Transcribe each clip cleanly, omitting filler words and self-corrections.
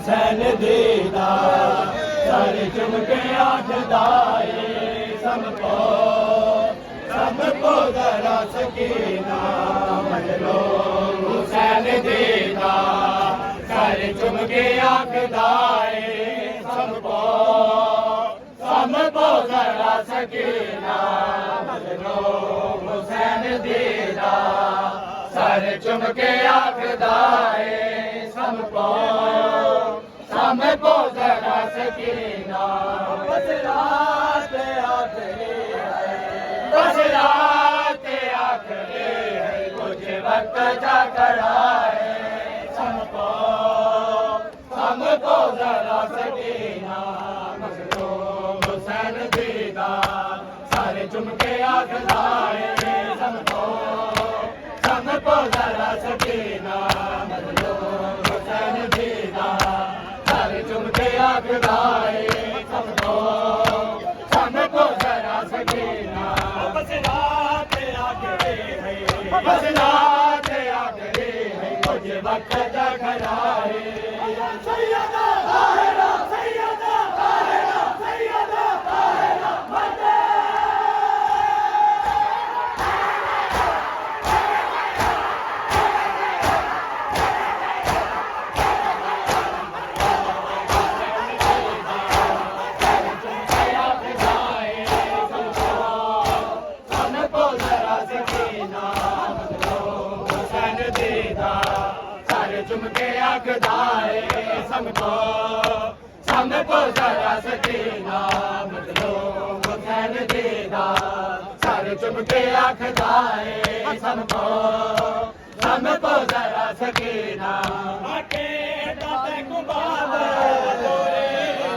हुसैन दीदा सर चुम के आखदाए सबको जरा सकीना मत लो हुसैन दीदा सर चुम के आखदाए सबको जरा सकीना मत लो हुसैन दीदा सर चुम के आखदाए सबको जरा सकीना बस रात आखिरी है कुछ वक्त जा कराए सबको जरा सकीना मखलूम हुसैन दीदा सारे चुम के आखदाए सबको जरा सकीना मखलूम हुसैन दीदा सारे चुम के आखदाए सबको जरा सकीना बस रात आखिरी है कुछ वक्त जा कराए सैयदा ताहिरा सैयदा ताहिरा सैयदा ताहिरा चुम के आखदाए सबको जरा सकीना मखलूम हुसैन दीदा सारे चुम के आखदाए सबको जरा सकीना आके दाते को बाबा तोरे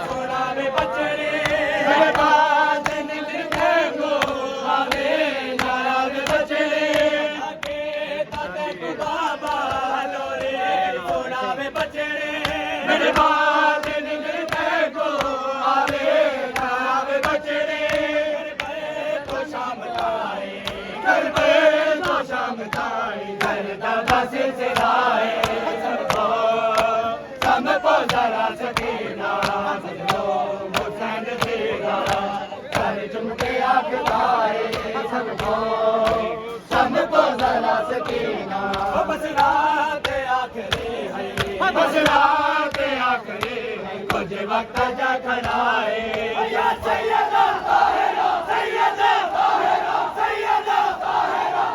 छोड़ावे बचड़े मेरे बात निकले को आवे नाराज बचड़े आके दाते को बाबा मेरे बात निकलते को आवे नावे बचड़े तो शाम ताए घर पे तो शाम ताए घर दादा से लाए सबको जरा सकीना मखलूम हुसैन दीदा घर चुम के आखदाए सबको जरा सकीना बस रात आखिरी है कुछ वक्त जा खड़ाए सैयदा ताहिरा सैयदा ताहिरा सैयदा ताहिरा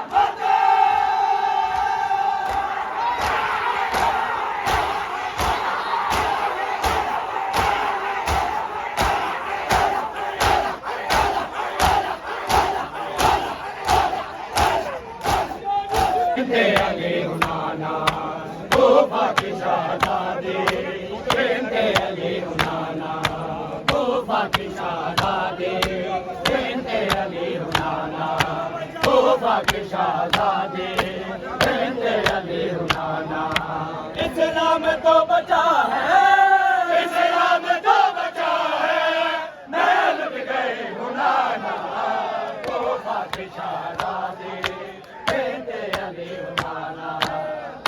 आगे हुनाना तूफा की शहज़ादी बिन्ते अली हुनाना तूफा की शहज़ादी बिन्ते अली हुनाना तूफा की शहज़ादी बिन्ते अली हुनाना इस्लाम तो बचा है इस्लाम तो बचा है मैं लुट गए हुनाना तूफा की शहज़ादी बिन्ते अली हुनाना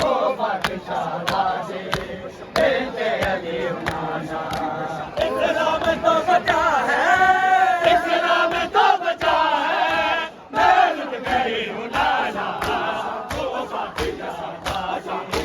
तूफा की शहज़ादी बिन्ते अली हुनाना इस्लाम तो बचा है इस्लाम तो बचा है मैं लुट गई हुनाना तूफा की शहज़ादी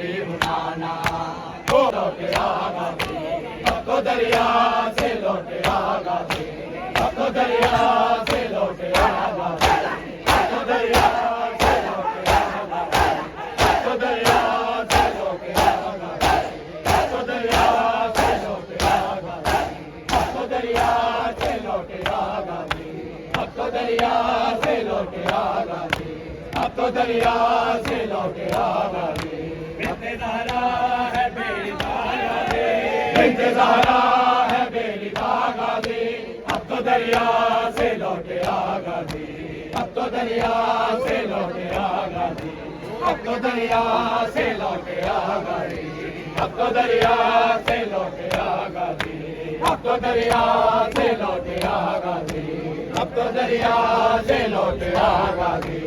गाजी उठाना वो लौट आ गाजी अब तो दरिया से लौट आ गाजी अब तो दरिया से लौट आ गाजी अब तो दरिया से लौट आ गाजी अब तो दरिया से लौट आ गाजी अब तो दरिया से लौट आ गाजी अब तो दरिया से लौट आ गाजी अब तो दरिया से लौट आ गाजी अब तो दरिया से लौट आ गाजी इंतज़ारा है बेड़ी धागा दे इंतज़ारा है बेड़ी धागा दे अब तो दरिया से लौट आ गाजी अब तो दरिया से लौट आ गाजी अब तो दरिया से लौट आ गाजी अब तो दरिया से लौट आ गाजी अब तो दरिया से लौट आ गाजी अब तो दरिया से लौट आ गाजी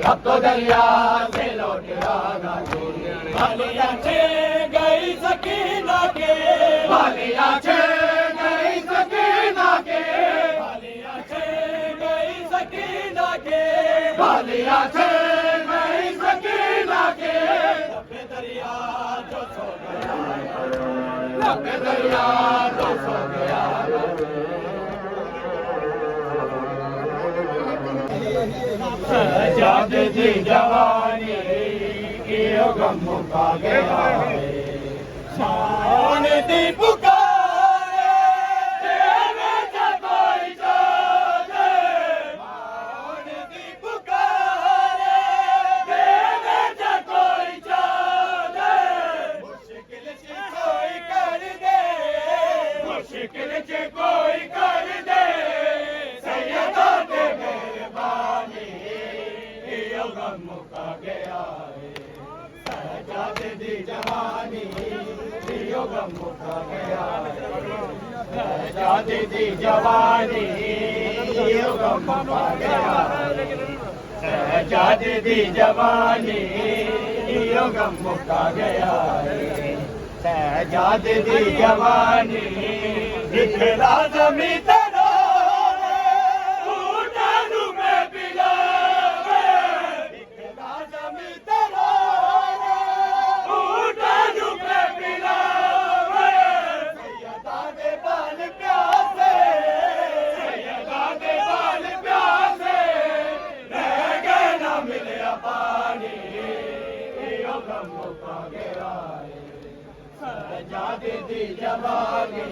अब तो दरिया से लौट आ गाजी बालिया छे गई सकीना के बालिया छे गई सकीना के बालिया छे गई सकीना के बालिया छे गई सकीना के लबे दरिया जो सो गया लबे दरिया जो सो गया जाद दी जवानी की गम मुका गया शान दी पुकारे तेरे जगोई जादे शान दी पुकारे तेरे जगोई जादे मुश्किल से कोई कर दे मुश्किल से कोई कर दे सैयदा दे मेहरबानी गम मुका गया सजाद दी जवानी यो गम मुका गया सजाद दी जवानी यो गम मुका गया सजाद दी जवानी यो गम मुका गया सजाद दी जवानी दिखला जमी तेरा सजाद दी जवानी